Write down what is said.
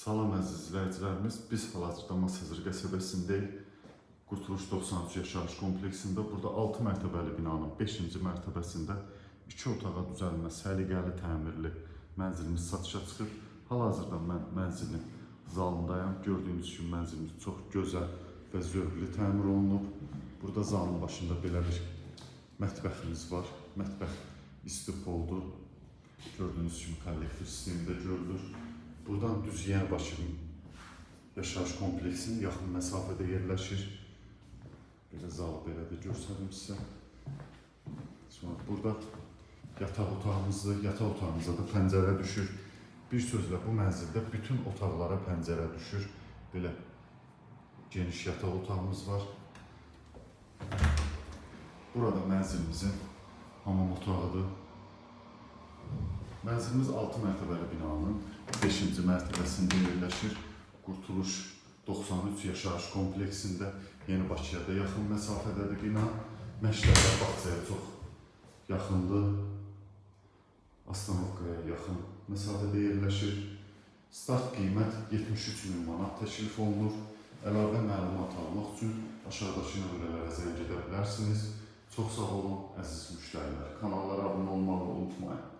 Salam əziz izləyicilərimiz, biz hal-hazırda Masazır qəsəbəsindəyik. Qurtuluş 93 yaşayış kompleksində, burada 6 mərtəbəli binanın 5-ci mərtəbəsində 2 otağa düzəlmə, səliqəli, təmirli mənzilimiz satışa çıxır. Hal-hazırda mən mənzilin zalındayım. Gördüyünüz kimi mənzilimiz çox gözəl və zövqlü təmir olunub. Burada zalın başında belə bir mətbəximiz var. Mətbəx istipoldur. Gördüyünüz kimi kollektiv sistemdə görülür. Buradan düz Yenibaşı yaşayış kompleksinin yaxın məsafədə yerləşir. Belə zalı belə də göstərim sizə. Sonra burada yataq otağımıza da pəncərə düşür. Bir sözlə bu mənzildə bütün otaqlara pəncərə düşür. Belə geniş yataq otağımız var. Burada mənzilimizin hamam otağıdır. Mənzilimiz 6 mərtəbəli binanın 5-ci mərtəbəsində yerləşir. Qurtuluş 93 yaşayış kompleksində, Yenibaşıya da yaxın məsafədədir bina. Məşrəbə bağçaya çox yaxındır. Astanovkaya yaxın məsafədə yerləşir. Start qiymət 73.000 manat təklif olunur. Əlavə məlumat almaq üçün aşağıdakı nömrələrə zəng edə bilərsiniz. Çox sağ olun, əziz müştərilər. Kanallara abunə olmağı unutmayın.